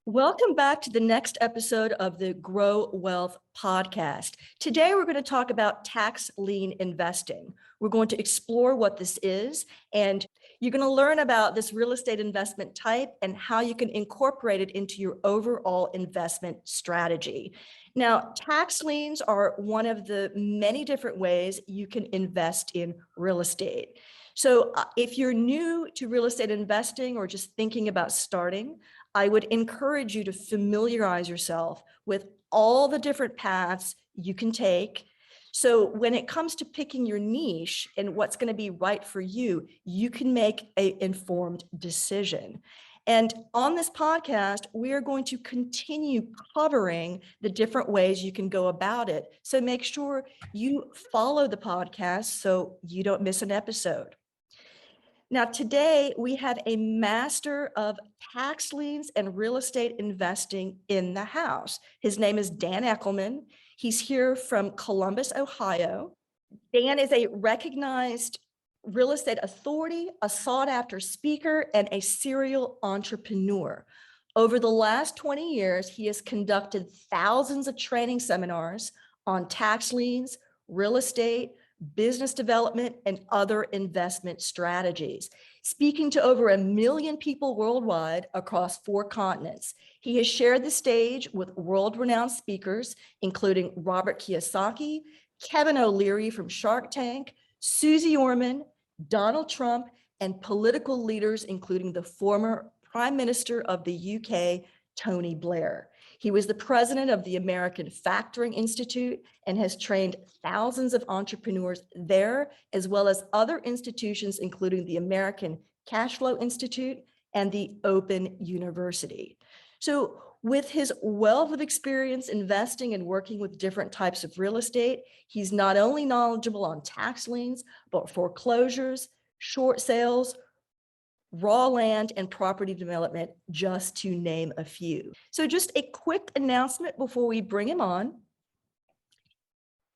Welcome back to the next episode of the Grow Wealth podcast. Today, we're going to talk about tax lien investing. We're going to explore what this is, and you're going to learn about this real estate investment type and how you can incorporate it into your overall investment strategy. Now, tax liens are one of the many different ways you can invest in real estate. So if you're new to real estate investing or just thinking about starting, I would encourage you to familiarize yourself with all the different paths you can take. So when it comes to picking your niche and what's going to be right for you, you can make an informed decision. And on this podcast, we are going to continue covering the different ways you can go about it. So make sure you follow the podcast so you don't miss an episode. Now, today we have a master of tax liens and real estate investing in the house. His name is Dan Eckelman. He's here from Columbus, Ohio. Dan is a recognized real estate authority, a sought-after speaker, and a serial entrepreneur. Over the last 20 years, he has conducted thousands of training seminars on tax liens, real estate, business development, and other investment strategies, speaking to over 1 million people worldwide across 4 continents. He has shared the stage with world-renowned speakers, including Robert Kiyosaki, Kevin O'Leary from Shark Tank, Suze Orman, Donald Trump, and political leaders, including the former Prime Minister of the UK, Tony Blair. He was the president of the American Factoring Institute and has trained thousands of entrepreneurs there, as well as other institutions, including the American Cash Flow Institute and the Open University. So with his wealth of experience investing and working with different types of real estate, he's not only knowledgeable on tax liens, but foreclosures, short sales, raw land, and property development, just to name a few. So just a quick announcement before we bring him on.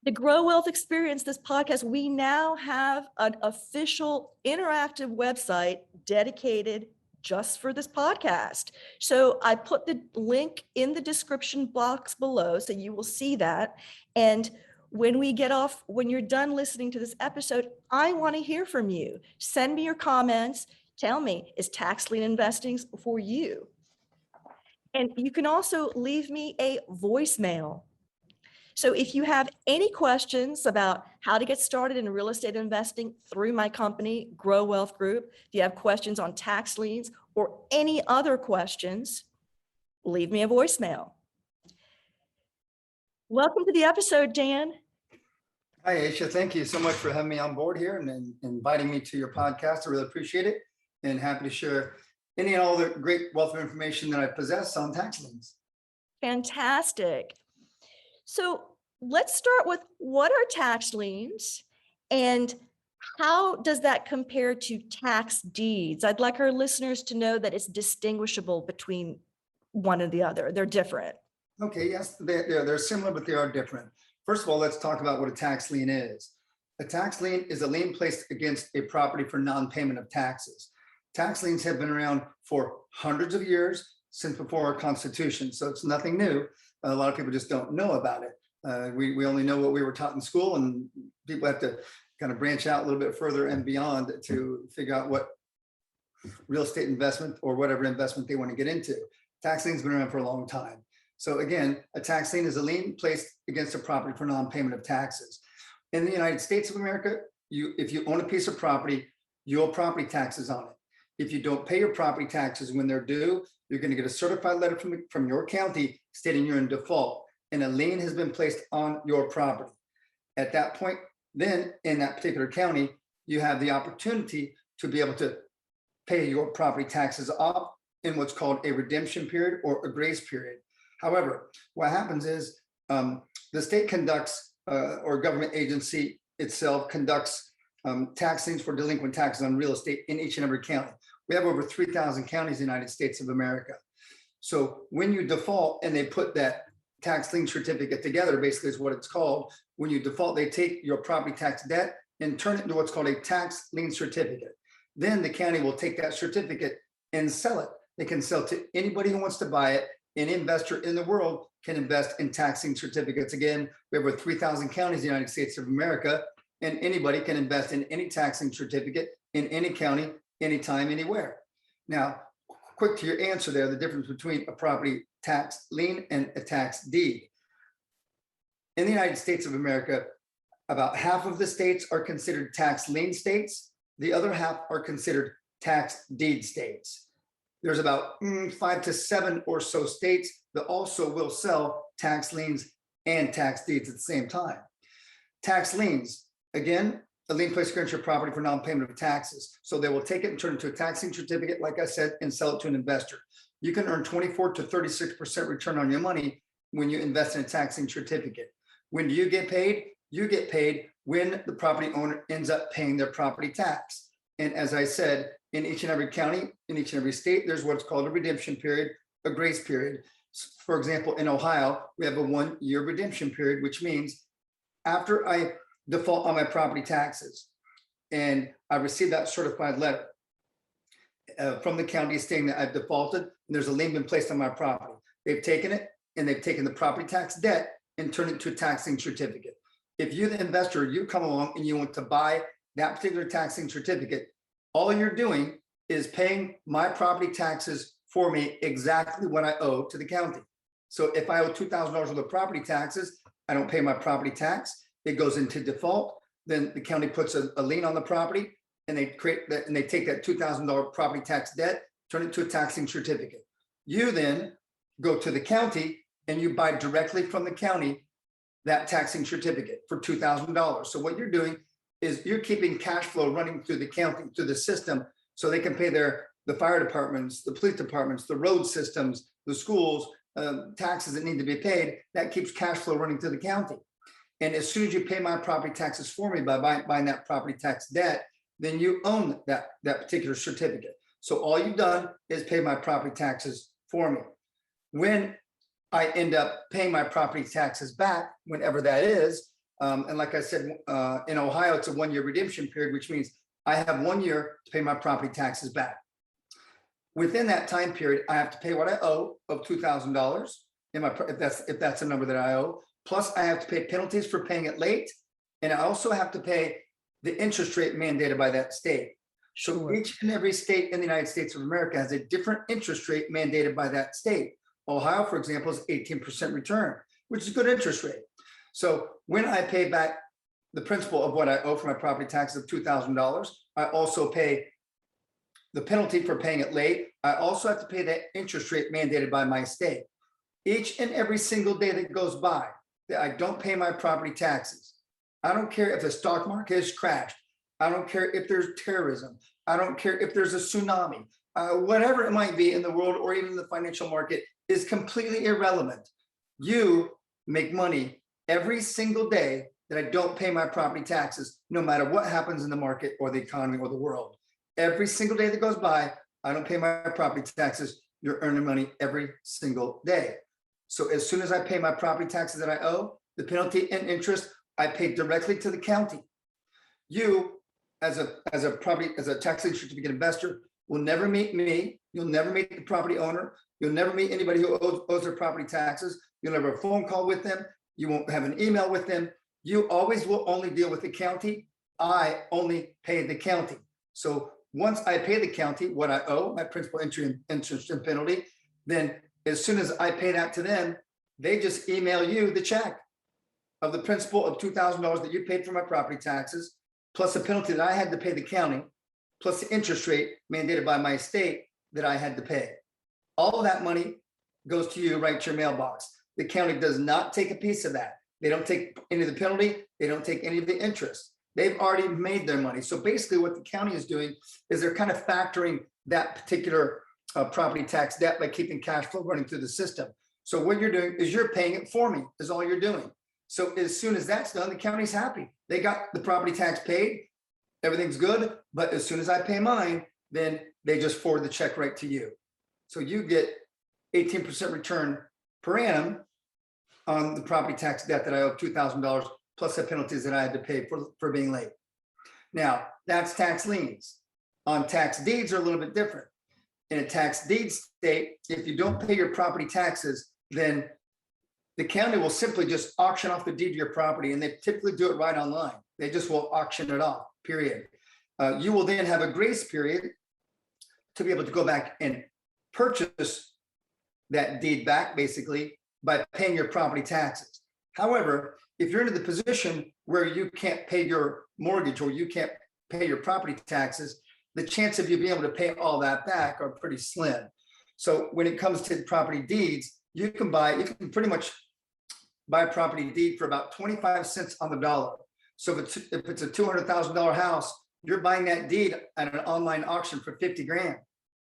The Grow Wealth Experience, this podcast, we now have an official interactive website dedicated just for this podcast. So I put the link in the description box below, so you will see that. And when you're done listening to this episode, I want to hear from you. Send me your comments. Tell me, is tax lien investing for you? And you can also leave me a voicemail. So if you have any questions about how to get started in real estate investing through my company, Grow Wealth Group, if you have questions on tax liens or any other questions, leave me a voicemail. Welcome to the episode, Dan. Hi, Aisha. Thank you so much for having me on board here and inviting me to your podcast. I really appreciate it, and happy to share any and all the great wealth of information that I possess on tax liens. Fantastic. So let's start with, what are tax liens and how does that compare to tax deeds? I'd like our listeners to know that it's distinguishable between one and the other. They're different. Okay, yes, they're similar, but they are different. First of all, let's talk about what a tax lien is. A tax lien is a lien placed against a property for non-payment of taxes. Tax liens have been around for hundreds of years, since before our Constitution, so it's nothing new. A lot of people just don't know about it. We only know what we were taught in school, and people have to kind of branch out a little bit further and beyond to figure out what real estate investment or whatever investment they want to get into. Tax liens have been around for a long time. So again, a tax lien is a lien placed against a property for non-payment of taxes. In the United States of America, if you own a piece of property, you owe property taxes on it. If you don't pay your property taxes when they're due, you're going to get a certified letter from your county stating you're in default and a lien has been placed on your property. At that point, then in that particular county, you have the opportunity to be able to pay your property taxes off in what's called a redemption period or a grace period. However, what happens is the state conducts or government agency itself conducts tax liens for delinquent taxes on real estate in each and every county. We have over 3,000 counties in the United States of America. So when you default and they put that tax lien certificate together, basically is what it's called. When you default, they take your property tax debt and turn it into what's called a tax lien certificate. Then the county will take that certificate and sell it. They can sell to anybody who wants to buy it any investor in the world can invest in tax lien certificates. Again, we have over 3,000 counties in the United States of America, and anybody can invest in any tax lien certificate in any county, anytime, anywhere. Now, quick to your answer there, the difference between a property tax lien and a tax deed. In the United States of America, about half of the states are considered tax lien states. The other half are considered tax deed states. There's about 5 to 7 or so states that also will sell tax liens and tax deeds at the same time. Tax liens, again, a lien placed against your property for non-payment of taxes. So they will take it and turn it into a tax lien certificate, like I said, and sell it to an investor. You can earn 24 to 36% return on your money when you invest in a tax lien certificate. When do you get paid? You get paid when the property owner ends up paying their property tax. And as I said, in each and every county, in each and every state, there's what's called a redemption period, a grace period. For example, in Ohio, we have a 1-year redemption period, which means after I default on my property taxes and I receive that certified letter from the county stating that I've defaulted and there's a lien been placed on my property. They've taken it and they've taken the property tax debt and turned it to a tax lien certificate. If you're the investor, you come along and you want to buy that particular tax lien certificate, all you're doing is paying my property taxes for me exactly what I owe to the county. So if I owe $2,000 worth of property taxes, I don't pay my property tax. It goes into default. Then the county puts a lien on the property and they create that and they take that $2,000 property tax debt, turn it to a tax lien certificate. You then go to the county and you buy directly from the county that tax lien certificate for $2,000. So what you're doing is you're keeping cash flow running through the county, through the system, so they can pay the fire departments, the police departments, the road systems, the schools, taxes that need to be paid. That keeps cash flow running through the county. And as soon as you pay my property taxes for me by buying that property tax debt, then you own that particular certificate. So all you've done is pay my property taxes for me. When I end up paying my property taxes back, whenever that is, and like I said, in Ohio, it's a 1-year redemption period, which means I have 1 year to pay my property taxes back. Within that time period, I have to pay what I owe of $2,000, if that's a number that I owe. Plus, I have to pay penalties for paying it late, and I also have to pay the interest rate mandated by that state. So each and every state in the United States of America has a different interest rate mandated by that state. Ohio, for example, is 18% return, which is a good interest rate. So when I pay back the principal of what I owe for my property taxes of $2,000, I also pay the penalty for paying it late. I also have to pay that interest rate mandated by my state. Each and every single day that goes by that I don't pay my property taxes, I don't care if the stock market has crashed. I don't care if there's terrorism. I don't care if there's a tsunami. Whatever it might be in the world or even the financial market is completely irrelevant. You make money every single day that I don't pay my property taxes, no matter what happens in the market or the economy or the world. Every single day that goes by, I don't pay my property taxes. You're earning money every single day. So as soon as I pay my property taxes that I owe, the penalty and interest, I pay directly to the county. You, as a tax lien certificate investor, will never meet me. You'll never meet the property owner. You'll never meet anybody who owes their property taxes. You'll never have a phone call with them. You won't have an email with them. You always will only deal with the county. I only pay the county. So once I pay the county what I owe, my principal, interest, and penalty, then as soon as I pay that to them, they just email you the check of the principal of $2,000 that you paid for my property taxes, plus the penalty that I had to pay the county, plus the interest rate mandated by my state that I had to pay. All of that money goes to you right to your mailbox. The county does not take a piece of that. They don't take any of the penalty. They don't take any of the interest. They've already made their money. So basically what the county is doing is they're kind of factoring that particular property tax debt by keeping cash flow running through the system. So what you're doing is you're paying it for me, is all you're doing. So as soon as that's done, the county's happy. They got the property tax paid, everything's good. But as soon as I pay mine, then they just forward the check right to you. So you get 18% return per annum on the property tax debt that I owe $2,000 plus the penalties that I had to pay for being late. Now, that's tax liens. On tax deeds are a little bit different. In a tax deed state, if you don't pay your property taxes, then the county will simply just auction off the deed to your property, and they typically do it right online. They just will auction it off, period. You will then have a grace period to be able to go back and purchase that deed back, basically, by paying your property taxes. However, if you're in the position where you can't pay your mortgage or you can't pay your property taxes, the chance of you being able to pay all that back are pretty slim. So when it comes to property deeds, you can pretty much buy a property deed for about 25 cents on the dollar. So if it's a $200,000 house, you're buying that deed at an online auction for 50 grand.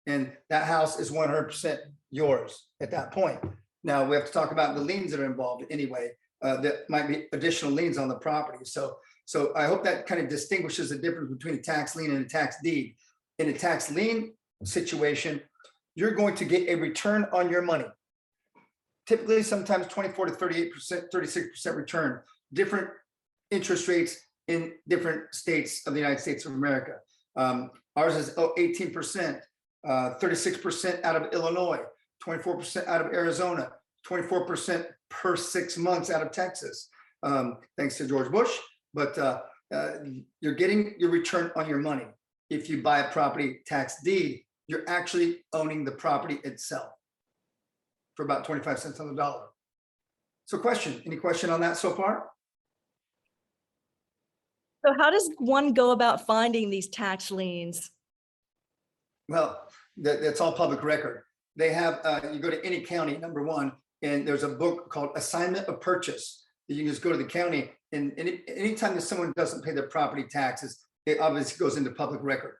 And that house is 100% yours at that point. Now we have to talk about the liens that are involved anyway. That might be additional liens on the property. So I hope that kind of distinguishes the difference between a tax lien and a tax deed. In a tax lien situation, you're going to get a return on your money. Typically, sometimes 24 to 38%, 36% return, different interest rates in different states of the United States of America. Ours is 18%, 36% out of Illinois, 24% out of Arizona, 24% per 6 months out of Texas, thanks to George Bush. But you're getting your return on your money. If you buy a property tax deed, you're actually owning the property itself for about 25 cents on the dollar. So any question on that so far? So how does one go about finding these tax liens? Well, that's all public record. They have, you go to any county, number one, and there's a book called Assignment of Purchase. You can just go to the county, and anytime that someone doesn't pay their property taxes, it obviously goes into public record.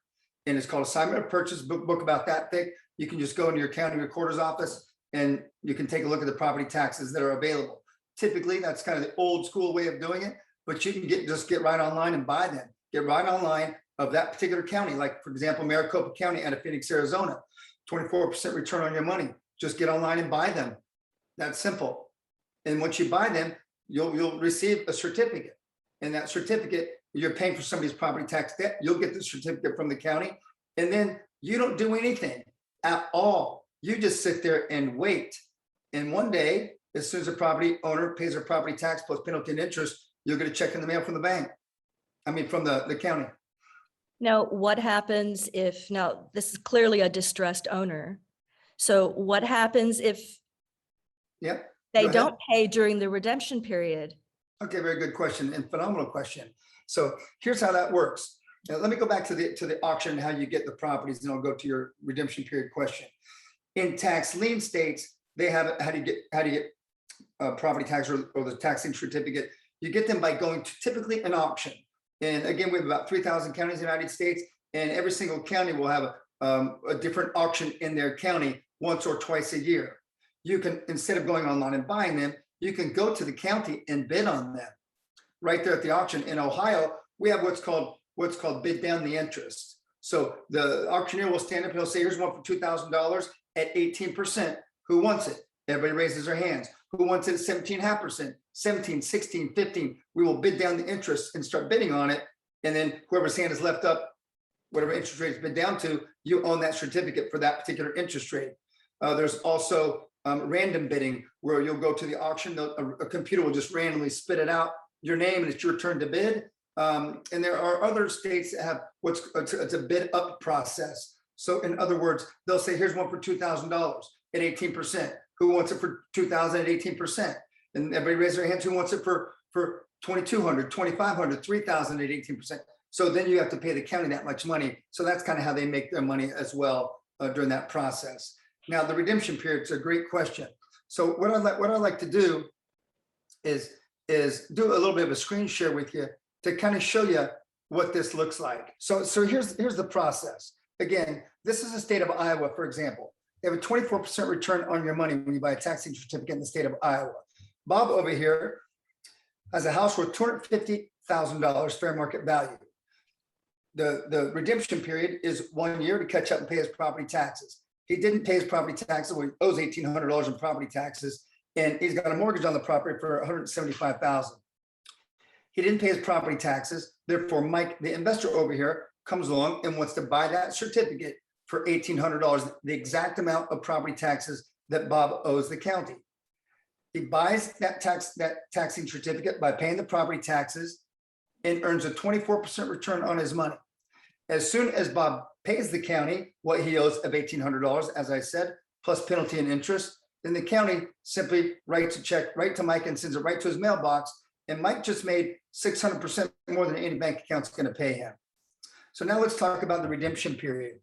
And it's called Assignment of Purchase, book about that thick. You can just go into your county recorder's office and you can take a look at the property taxes that are available. Typically, that's kind of the old school way of doing it, but you can just get right online and buy them. Get right online of that particular county. Like, for example, Maricopa County out of Phoenix, Arizona, 24% return on your money. Just get online and buy them. That's simple. And once you buy them, you'll receive a certificate. And that certificate, you're paying for somebody's property tax debt. You'll get the certificate from the county. And then you don't do anything at all. You just sit there and wait. And one day, as soon as the property owner pays their property tax plus penalty and interest, you'll get a check in the mail from the bank. From the county. Now, what happens if, now this is clearly a distressed owner. So what happens if they don't pay during the redemption period? Okay, very good question and phenomenal question. So here's how that works. Now, let me go back to the auction and how you get the properties, and I'll go to your redemption period question. In tax lien states, they have how do you get property tax or the tax lien certificate? You get them by going to typically an auction. And again, we have about 3,000 counties in the United States, and every single county will have a different auction in their county once or twice a year. You can, instead of going online and buying them, you can go to the county and bid on them right there at the auction. In Ohio, we have what's called bid down the interest. So the auctioneer will stand up and he'll say, here's one for $2,000 at 18%. Who wants it? Everybody raises their hands. Who wants it at 17.5%? 17, 16, 15. We will bid down the interest and start bidding on it. And then whoever's hand is left up, whatever interest rate it's bid down to, you own that certificate for that particular interest rate. There's also random bidding, where you'll go to the auction, a computer will just randomly spit it out, your name, and it's your turn to bid. And there are other states that have it's a bid up process. So in other words, they'll say, here's one for $2,000 at 18%. Who wants it for $2,000 at 18%? And everybody raise their hands. Who wants it for $2,200, $2,500, $3,000 at 18%? So then you have to pay the county that much money. So that's kind of how they make their money as well during that process. Now, the redemption period is a great question. So what I like to do is do a little bit of a screen share with you to kind of show you what this looks like. So here's the process. Again, this is the state of Iowa, for example. They have a 24% return on your money when you buy a tax lien certificate in the state of Iowa. Bob over here has a house worth $250,000 fair market value. The redemption period is 1 year to catch up and pay his property taxes. He didn't pay his property taxes. Well, he owes $1,800 in property taxes, and he's got a mortgage on the property for $175,000. He didn't pay his property taxes. Therefore, Mike, the investor over here, comes along and wants to buy that certificate for $1,800, the exact amount of property taxes that Bob owes the county. He buys that taxing certificate by paying the property taxes and earns a 24% return on his money. As soon as Bob pays the county what he owes of $1,800, as I said, plus penalty and interest, then the county simply writes a check right to Mike and sends it right to his mailbox. And Mike just made 600% more than any bank account's going to pay him. So now let's talk about the redemption period.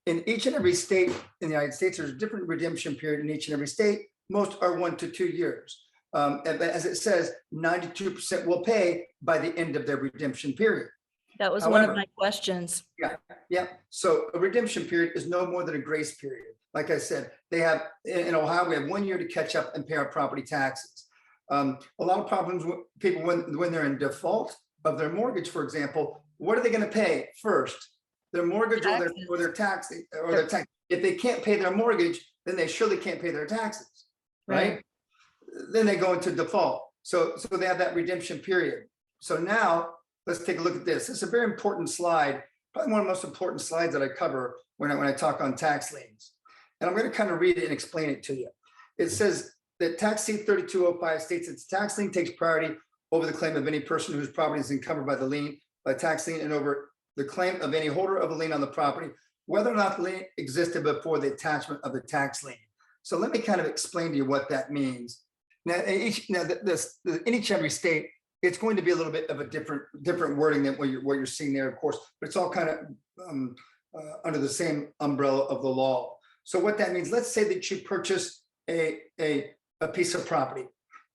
In each and every state in the United States, there's a different redemption period in each and every state. Most are 1 to 2 years. But as it says, 92% will pay by the end of their redemption period. That was However, one of my questions. Yeah. So a redemption period is no more than a grace period. Like I said, they have in Ohio, we have 1 year to catch up and pay our property taxes. A lot of problems with people when they're in default of their mortgage, for example, what are they going to pay first? Their mortgage or their tax or their tax. If they can't pay their mortgage, then they surely can't pay their taxes, right? Then they go into default. So they have that redemption period. So now let's take a look at this. It's a very important slide, probably one of the most important slides that I cover when I talk on tax liens. And I'm going to kind of read it and explain it to you. It says that Tax C 3205 states that tax lien takes priority over the claim of any person whose property is encumbered by the lien, by tax lien, and over the claim of any holder of a lien on the property, whether or not the lien existed before the attachment of the tax lien. So let me kind of explain to you what that means. Now, in each and every state, it's going to be a little bit of a different wording than what you're seeing there, of course, but it's all kind of under the same umbrella of the law. So what that means, let's say that you purchase a piece of property.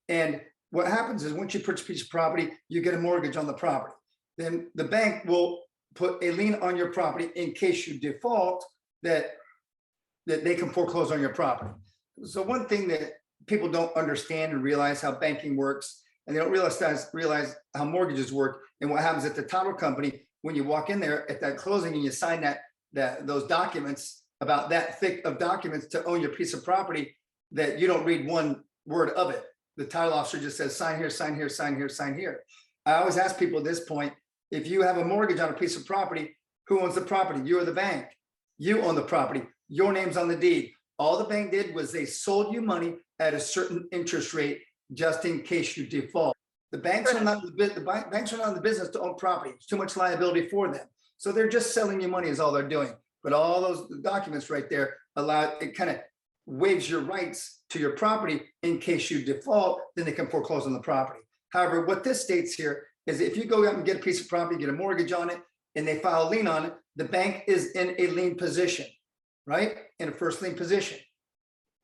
And what happens is once you purchase a piece of property, you get a mortgage on the property. Then the bank will put a lien on your property in case you default, that they can foreclose on your property. So one thing that people don't understand and realize how banking works, and they don't realize how mortgages work, and what happens at the title company when you walk in there at that closing and you sign those documents, about that thick of documents to own your piece of property, that you don't read one word of it. The title officer just says, sign here, sign here, sign here, sign here. I always ask people at this point, if you have a mortgage on a piece of property, who owns the property? You or the bank? You own the property. Your name's on the deed. All the bank did was they sold you money at a certain interest rate just in case you default. The banks are not in the business to own property. It's too much liability for them. So they're just selling you money is all they're doing. But all those documents right there it kind of waives your rights to your property in case you default, then they can foreclose on the property. However, what this states here is if you go out and get a piece of property, get a mortgage on it, and they file a lien on it, the bank is in a lien position, right? In a first lien position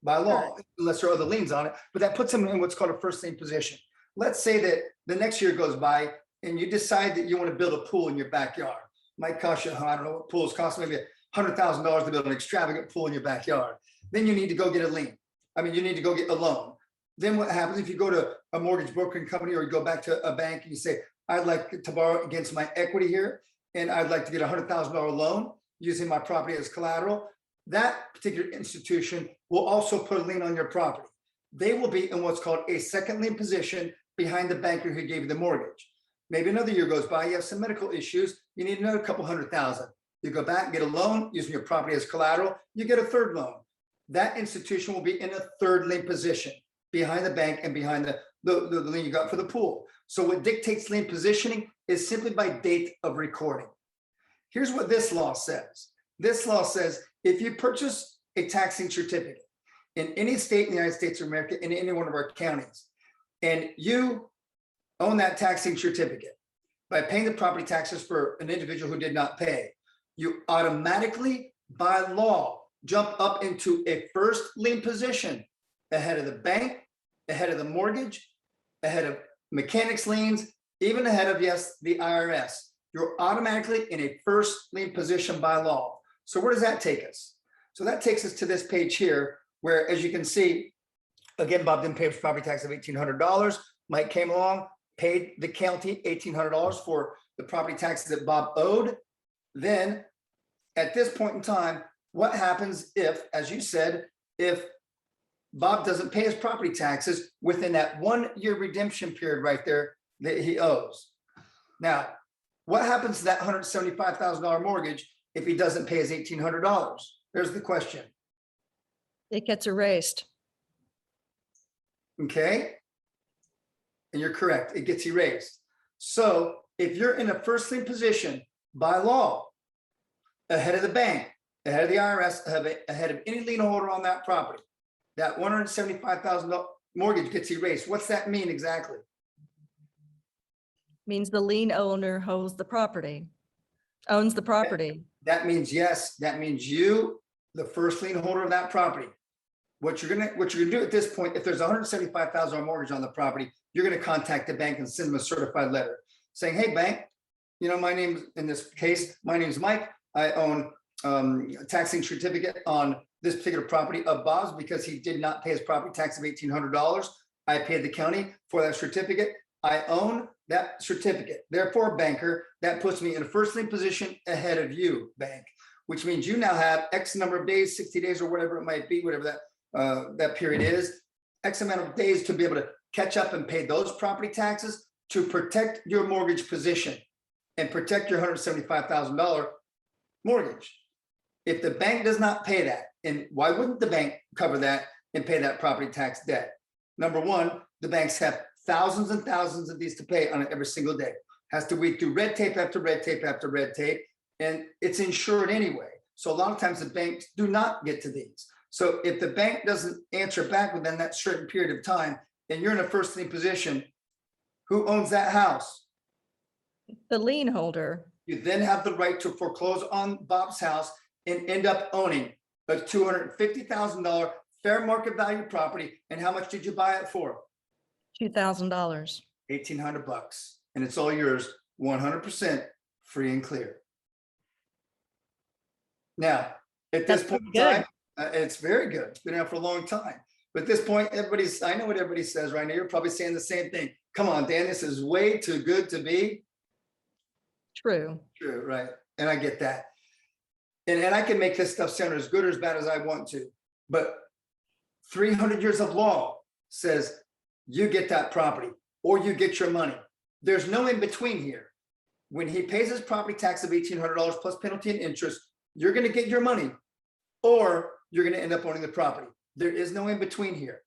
by law, unless there are other liens on it, but that puts them in what's called a first lien position. Let's say that the next year goes by and you decide that you want to build a pool in your backyard. Might cost you, I don't know what pools cost, maybe $100,000 to build an extravagant pool in your backyard. Then you need to go get a lien. You need to go get a loan. Then what happens if you go to a mortgage brokering company or you go back to a bank and you say, I'd like to borrow against my equity here, and I'd like to get a $100,000 loan using my property as collateral. That particular institution will also put a lien on your property. They will be in what's called a second lien position behind the banker who gave you the mortgage. Maybe another year goes by, you have some medical issues, you need another couple $100,000. You go back, get a loan using your property as collateral, you get a third loan. That institution will be in a third lien position behind the bank and behind the lien you got for the pool. So what dictates lien positioning is simply by date of recording. Here's what this law says. This law says if you purchase a taxing certificate in any state in the United States of America, in any one of our counties, and you own that taxing certificate by paying the property taxes for an individual who did not pay, you automatically, by law, jump up into a first lien position ahead of the bank, ahead of the mortgage, ahead of mechanics liens, even ahead of, yes, the IRS. You're automatically in a first lien position by law. So where does that take us? So that takes us to this page here, where, as you can see, again, Bob didn't pay his property tax of $1,800. Mike came along, paid the county $1,800 for the property taxes that Bob owed. Then at this point in time, what happens if, as you said, if Bob doesn't pay his property taxes within that 1 year redemption period right there that he owes? Now, what happens to that $175,000 mortgage if he doesn't pay his $1,800? There's the question. It gets erased. Okay. And you're correct. It gets erased. So if you're in a first lien position by law, ahead of the bank, ahead of the IRS, ahead of any lien holder on that property, that $175,000 mortgage gets erased. What's that mean exactly? Means the lien owner owns the property. That means, yes, that means you, the first lien holder of that property. What you're gonna do at this point, if there's a $175,000 mortgage on the property, you're gonna contact the bank and send them a certified letter saying, hey, bank, my name, in this case, my name's Mike. I own a tax lien certificate on this particular property of Bob's because he did not pay his property tax of $1,800. I paid the county for that certificate. I own that certificate. Therefore, banker, that puts me in a first lien position ahead of you, bank, which means you now have X number of days, 60 days or whatever it might be, whatever that period is, X amount of days to be able to catch up and pay those property taxes to protect your mortgage position and protect your $175,000 mortgage. If the bank does not pay that, and why wouldn't the bank cover that and pay that property tax debt? Number one, the banks have thousands and thousands of these to pay on it every single day. Has to weed through red tape after red tape after red tape, and it's insured anyway. So a lot of times the banks do not get to these. So if the bank doesn't answer back within that certain period of time, and you're in a first lien position, who owns that house? The lien holder. You then have the right to foreclose on Bob's house and end up owning a $250,000 fair market value property. And how much did you buy it for? $2,000. $1,800, and it's all yours, 100% free and clear. Now, at this point in time, it's very good. It's been out for a long time. But at this point, I know what everybody says right now. You're probably saying the same thing. Come on, Dan, this is way too good to be true. True, right? And I get that. And I can make this stuff sound as good or as bad as I want to. But 300 years of law says you get that property or you get your money. There's no in between here. When he pays his property tax of $1,800 plus penalty and interest, you're going to get your money or you're going to end up owning the property. There is no in between here.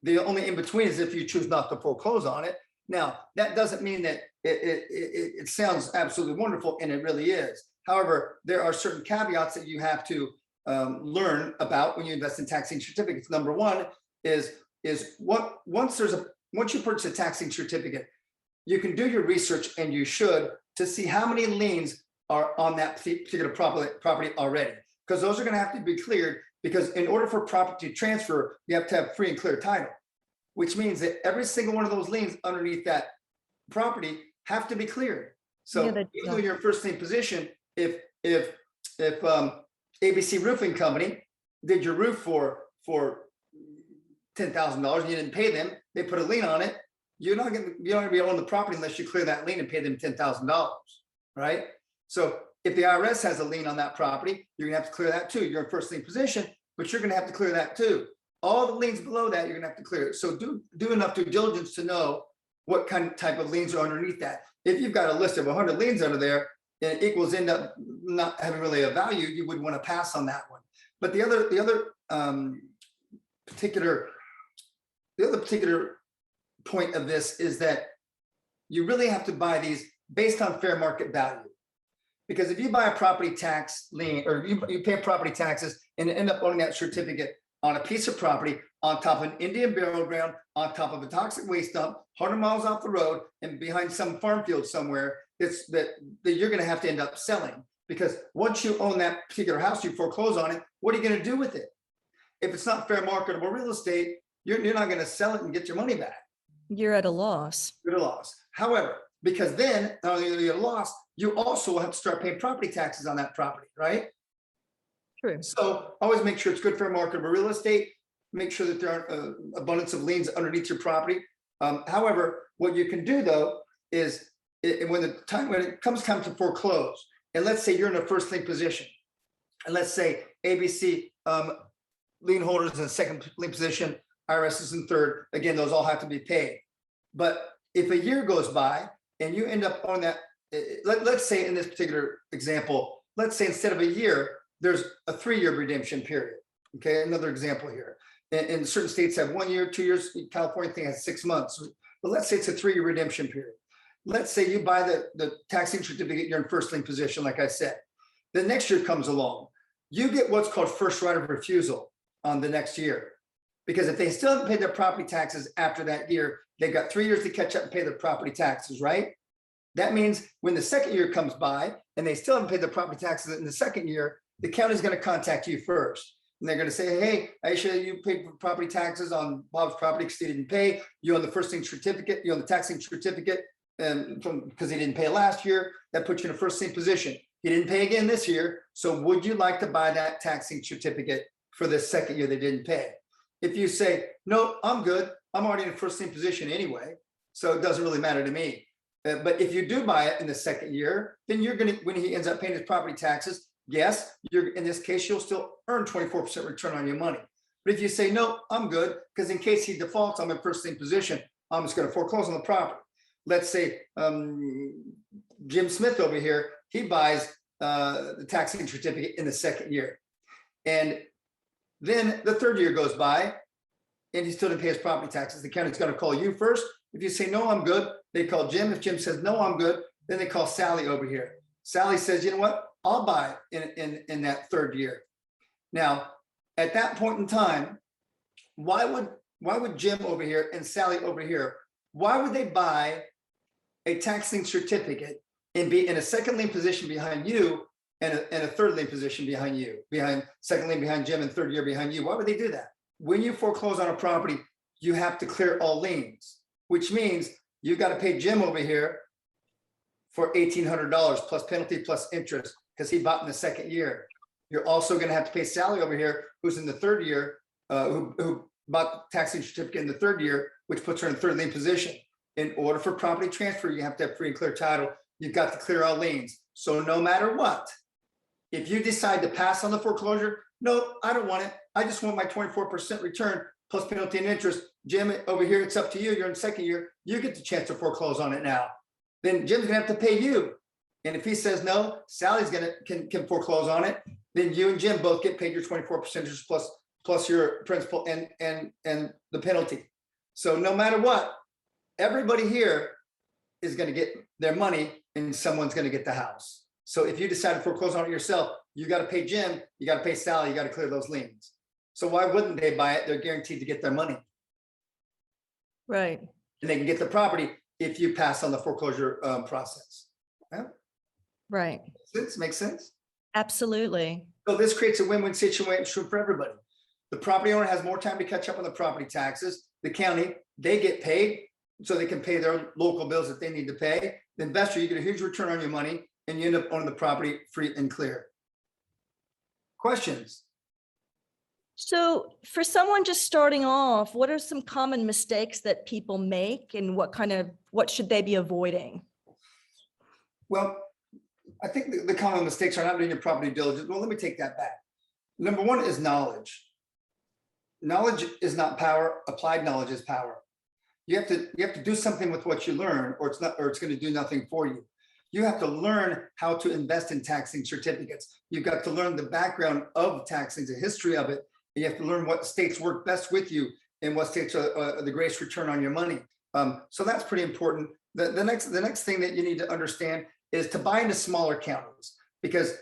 The only in between is if you choose not to foreclose on it. Now, that doesn't mean that it sounds absolutely wonderful, and it really is. However, there are certain caveats that you have to learn about when you invest in tax lien certificates. Number one is once you purchase a tax lien certificate, you can do your research, and you should, to see how many liens are on that particular property already, because those are going to have to be cleared. Because in order for property to transfer, you have to have free and clear title, which means that every single one of those liens underneath that property have to be cleared. So even though you're in first lien position, if ABC Roofing Company did your roof for $10,000 and you didn't pay them, they put a lien on it, you're not going to be owning the property unless you clear that lien and pay them $10,000, right? So if the IRS has a lien on that property, you're going to have to clear that too. You're in first lien position, but you're going to have to clear that too. All the liens below that, you're going to have to clear it. So do enough due diligence to know what type of liens are underneath that. If you've got a list of 100 liens under there, and it equals end up not having really a value, you would want to pass on that one. But the other particular point of this is that you really have to buy these based on fair market value. Because if you buy a property tax lien, or you pay property taxes and end up owning that certificate on a piece of property on top of an Indian burial ground, on top of a toxic waste dump, 100 miles off the road, and behind some farm field somewhere, it's that you're going to have to end up selling. Because once you own that particular house, you foreclose on it, what are you going to do with it? If it's not fair marketable real estate, you're not going to sell it and get your money back. You're at a loss. You're at a loss. However, because then not only are you at a loss, you also have to start paying property taxes on that property, right? True. So always make sure it's good fair marketable real estate. Make sure that there aren't abundance of liens underneath your property. However, what you can do though is when it comes time to foreclose, and let's say you're in a first lien position, and let's say ABC lien holders in a second lien position, IRS is in third. Again, those all have to be paid. But if a year goes by and you end up owning let's say in this particular example, let's say instead of a year, there's a 3-year redemption period. Okay, another example here. And certain states have 1 year, 2 years. California thing has 6 months. But let's say it's a 3-year redemption period. Let's say you buy the taxing certificate, you're in first lien position, like I said. The next year comes along. You get what's called first right of refusal on the next year. Because if they still haven't paid their property taxes after that year, they've got 3 years to catch up and pay their property taxes, right? That means when the second year comes by and they still haven't paid their property taxes in the second year, the county's going to contact you first. And they're going to say, hey, Aisha, you paid for property taxes on Bob's property because he didn't pay. You own the first lien certificate, you own the taxing certificate because he didn't pay last year. That puts you in a first lien position. He didn't pay again this year. So would you like to buy that taxing certificate for the second year they didn't pay? If you say, no, I'm good. I'm already in a first lien position anyway. So it doesn't really matter to me. But if you do buy it in the second year, then you're going to, when he ends up paying his property taxes, yes, you're in this case, you'll still earn 24% return on your money. But if you say, no, I'm good, because in case he defaults, I'm in first lien position, I'm just going to foreclose on the property. Let's say Jim Smith over here, he buys the taxing certificate in the second year. And then the third year goes by and he still didn't pay his property taxes. The county's going to call you first. If you say, no, I'm good, they call Jim. If Jim says, no, I'm good, then they call Sally over here. Sally says, you know what? I'll buy in that third year. Now, at that point in time, why would Jim over here and Sally over here, why would they buy a taxing certificate and be in a second lien position behind you and a third lien position behind you, behind second lien behind Jim and third year behind you? Why would they do that? When you foreclose on a property, you have to clear all liens, which means you got to pay Jim over here for $1,800 plus penalty plus interest because he bought in the second year. You're also going to have to pay Sally over here, who's in the third year, who bought the taxing certificate in the third year, which puts her in third lien position. In order for property transfer, you have to have free and clear title. You've got to clear all liens. So no matter what, if you decide to pass on the foreclosure, no, I don't want it. I just want my 24% return plus penalty and interest. Jim, over here, it's up to you. You're in second year. You get the chance to foreclose on it now. Then Jim's gonna have to pay you. And if he says no, Sally's can foreclose on it. Then you and Jim both get paid your 24% interest plus your principal and the penalty. So no matter what, everybody here is going to get their money and someone's going to get the house. So if you decide to foreclose on it yourself, you got to pay Jim, you got to pay Sally, you got to clear those liens. So why wouldn't they buy it? They're guaranteed to get their money. Right. And they can get the property if you pass on the foreclosure process. Yeah? Right. Makes sense? Absolutely. So this creates a win-win situation for everybody. The property owner has more time to catch up on the property taxes. The county, they get paid so they can pay their local bills that they need to pay. The investor, you get a huge return on your money and you end up owning the property free and clear. Questions? So for someone just starting off, what are some common mistakes that people make and what should they be avoiding? Well, I think the common mistakes are not doing your property diligence. Well, let me take that back. Number one is knowledge. Knowledge is not power. Applied knowledge is power. You have to do something with what you learn, or it's going to do nothing for you. You have to learn how to invest in taxing certificates. You've got to learn the background of taxing, the history of it. And you have to learn what states work best with you and what states are the greatest return on your money. So that's pretty important. The next thing that you need to understand is to buy into smaller counties, because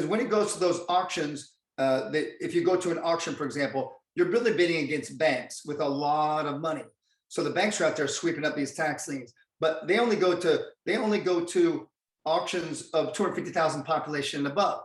when it goes to those auctions, if you go to an auction, for example, you're really bidding against banks with a lot of money. So the banks are out there sweeping up these tax liens, but they only go to auctions of 250,000 population and above.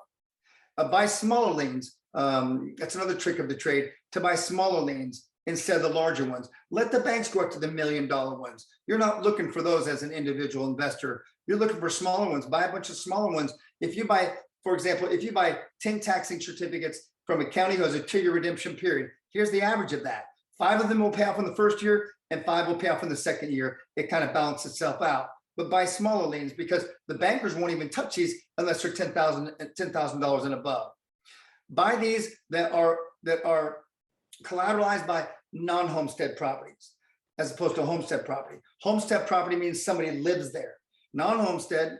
Buy smaller liens. That's another trick of the trade, to buy smaller liens instead of the larger ones. Let the banks go up to the $1 million ones. You're not looking for those as an individual investor. You're looking for smaller ones. Buy a bunch of smaller ones. If you buy, for example, if you buy 10 taxing certificates from a county who has a 2-year redemption period, here's the average of that. 5 of them will pay off in the first year and 5 will pay off in the second year. It kind of balances itself out. But buy smaller liens, because the bankers won't even touch these unless they're $10,000 and above. Buy these that are collateralized by non-homestead properties as opposed to homestead property. Homestead property means somebody lives there. Non-homestead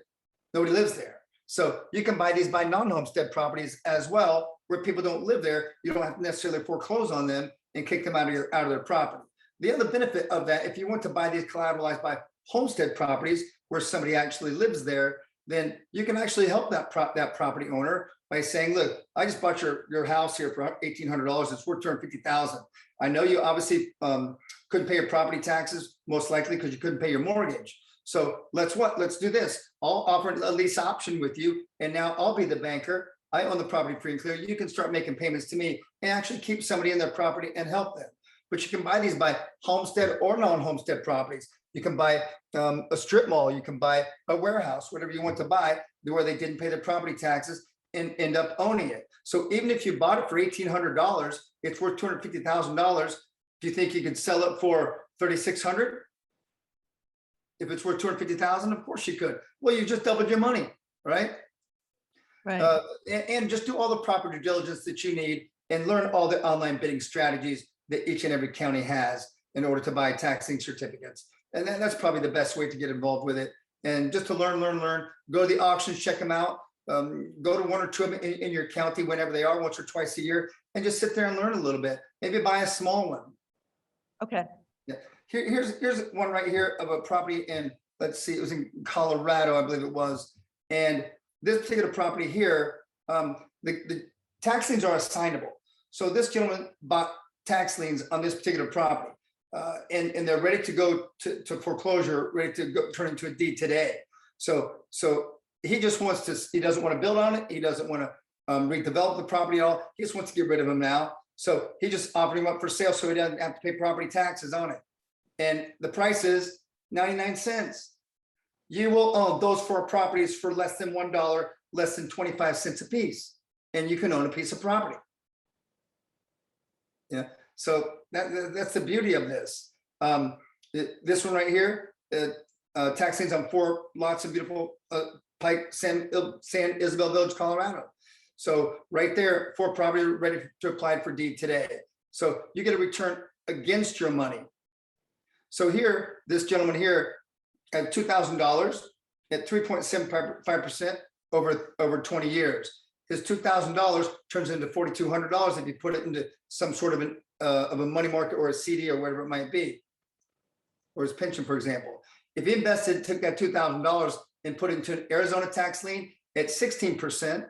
Nobody lives there. So you can buy these by non-homestead properties as well, where people don't live there. You don't have to necessarily foreclose on them and kick them out of their property. The other benefit of that, if you want to buy these collateralized by homestead properties where somebody actually lives there, then you can actually help that property owner by saying, look, I just bought your house here for $1,800. It's worth $250,000. I know you obviously couldn't pay your property taxes, most likely because you couldn't pay your mortgage. So let's do this. I'll offer a lease option with you, and now I'll be the banker. I own the property free and clear. You can start making payments to me and actually keep somebody in their property and help them. But you can buy these by homestead or non-homestead properties. You can buy a strip mall. You can buy a warehouse, whatever you want to buy, where they didn't pay their property taxes and end up owning it. So even if you bought it for $1,800, it's worth $250,000. Do you think you could sell it for $3,600? If it's worth $250,000, of course you could. Well, you just doubled your money, right? Right. And just do all the proper due diligence that you need and learn all the online bidding strategies that each and every county has in order to buy tax lien certificates. And that's probably the best way to get involved with it. And just to learn, go to the auctions, check them out. Go to one or two of them in your county whenever they are, once or twice a year, and just sit there and learn a little bit. Maybe buy a small one. Okay. Yeah. Here's one right here of a property in, let's see, it was in Colorado, I believe it was. And this particular property here, the tax liens are assignable. So this gentleman bought tax liens on this particular property, and they're ready to go to foreclosure, ready to go turn into a deed today. So he just wants to, he doesn't want to build on it. He doesn't want to redevelop the property at all. He just wants to get rid of them now. So he just offered him up for sale so he doesn't have to pay property taxes on it. And the price is 99 cents. You will own those 4 properties for less than $1, less than 25 cents a piece. And you can own a piece of property. Yeah. So that's the beauty of this. This one right here, tax liens on 4 lots of beautiful Pike, San Isabel Village, Colorado. So right there, 4 property ready to apply for deed today. So you get a return against your money. So here, this gentleman here at $2,000 at 3.75% over 20 years. His $2,000 turns into $4,200 if you put it into some sort of a money market or a CD or whatever it might be, or his pension, for example. If he took that $2,000 and put it into an Arizona tax lien at 16%,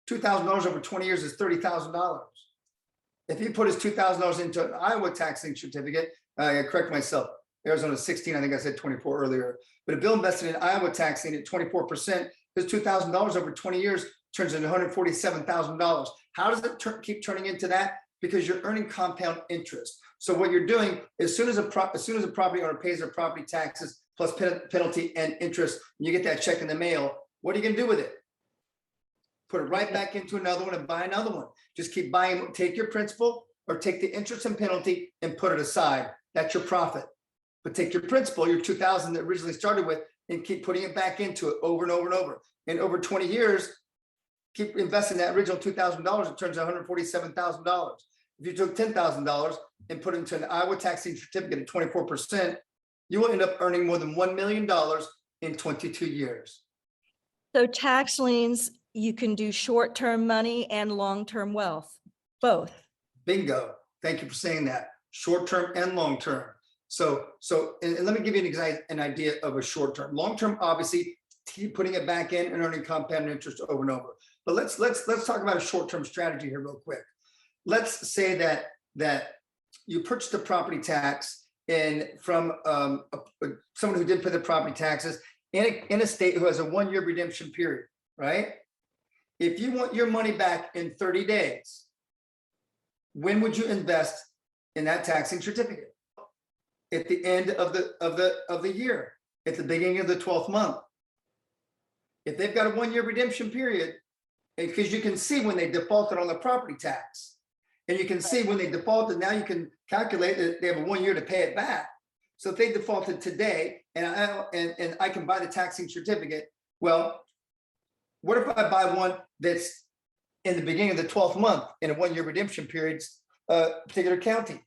$2,000 over 20 years is $30,000. If he put his $2,000 into an Iowa tax lien certificate, I correct myself, Arizona 16, I think I said 24 earlier, but if Bill invested in Iowa tax lien at 24%, his $2,000 over 20 years turns into $147,000. How does it keep turning into that? Because you're earning compound interest. So what you're doing, as soon as a property owner pays their property taxes plus penalty and interest, and you get that check in the mail, what are you going to do with it? Put it right back into another one and buy another one. Just keep buying, take your principal or take the interest and penalty and put it aside. That's your profit. But take your principal, your 2,000 that originally started with, and keep putting it back into it over and over and over. And over 20 years, keep investing that original $2,000, it turns out $147,000. If you took $10,000 and put it into an Iowa tax lien certificate at 24%, you will end up earning more than $1 million in 22 years. So tax liens, you can do short-term money and long-term wealth, both. Bingo. Thank you for saying that. Short-term and long-term. So and let me give you an idea of a short-term. Long-term, obviously, keep putting it back in and earning compound interest over and over. But let's talk about a short-term strategy here real quick. Let's say that you purchased a property tax from someone who did pay the property taxes in a state who has a 1-year redemption period, right? If you want your money back in 30 days, when would you invest in that taxing certificate? At the end of the year, at the beginning of the 12th month. If they've got a 1-year redemption period, because you can see when they defaulted on the property tax, and you can see when they defaulted, now you can calculate that they have a 1 year to pay it back. So if they defaulted today, and I can buy the taxing certificate, well, what if I buy one that's in the beginning of the 12th month in a 1-year redemption period, particular county?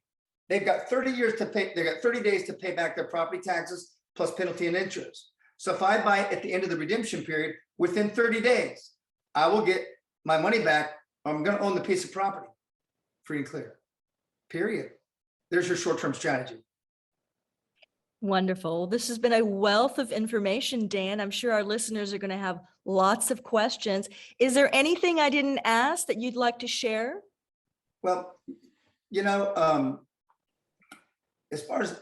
They've got 30 years to pay. They've got 30 days to pay back their property taxes plus penalty and interest. So if I buy it at the end of the redemption period, within 30 days, I will get my money back. I'm going to own the piece of property, free and clear, period. There's your short-term strategy. Wonderful. This has been a wealth of information, Dan. I'm sure our listeners are going to have lots of questions. Is there anything I didn't ask that you'd like to share? Well, as far as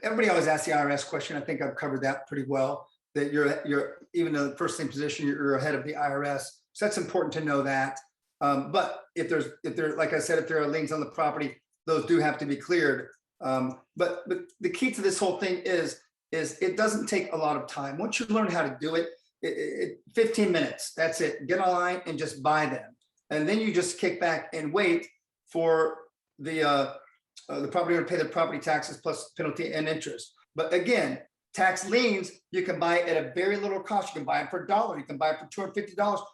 everybody always asks the IRS question, I think I've covered that pretty well. That you're even in the first name position, you're ahead of the IRS. So that's important to know that. But if there, like I said, if there are liens on the property, those do have to be cleared. But the key to this whole thing is it doesn't take a lot of time. Once you learn how to do it, 15 minutes, that's it. Get online and just buy them. And then you just kick back and wait for the property owner to pay the property taxes plus penalty and interest. But again, tax liens, you can buy at a very little cost. You can buy it for $1. You can buy it for $250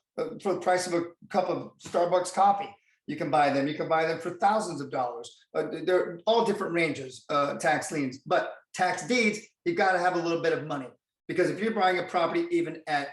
for the price of a cup of Starbucks coffee. You can buy them. You can buy them for thousands of dollars. They're all different ranges, tax liens. But tax deeds, you got to have a little bit of money, because if you're buying a property even at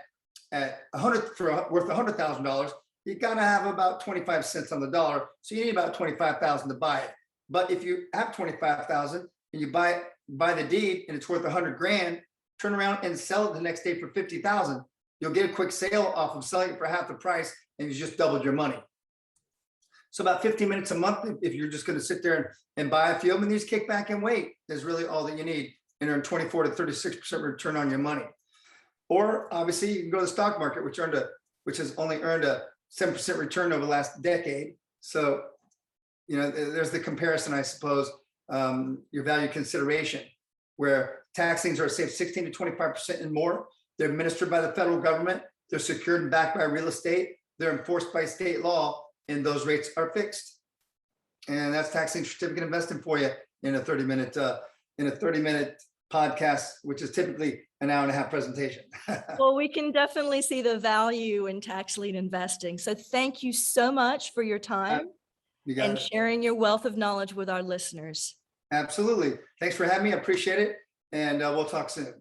worth $100,000, you got to have about 25 cents on the dollar. So you need about 25,000 to buy it. But if you have 25,000 and you buy the deed and it's worth 100 grand, turn around and sell it the next day for 50,000. You'll get a quick sale off of selling it for half the price, and you just doubled your money. So about 15 minutes a month, if you're just going to sit there and buy a few of them, and these kick back and wait, is really all that you need, and earn 24 to 36% return on your money. Or obviously you can go to the stock market, which has only earned a 7% return over the last decade. So, there's the comparison, I suppose, your value consideration, where tax liens are saved 16 to 25% and more. They're administered by the federal government. They're secured and backed by real estate. They're enforced by state law, and those rates are fixed. And that's tax lien certificate investing for you in a 30-minute podcast, which is typically an hour and a half presentation. Well, we can definitely see the value in tax lien investing. So thank you so much for your time and sharing your wealth of knowledge with our listeners. Absolutely. Thanks for having me. I appreciate it. And we'll talk soon.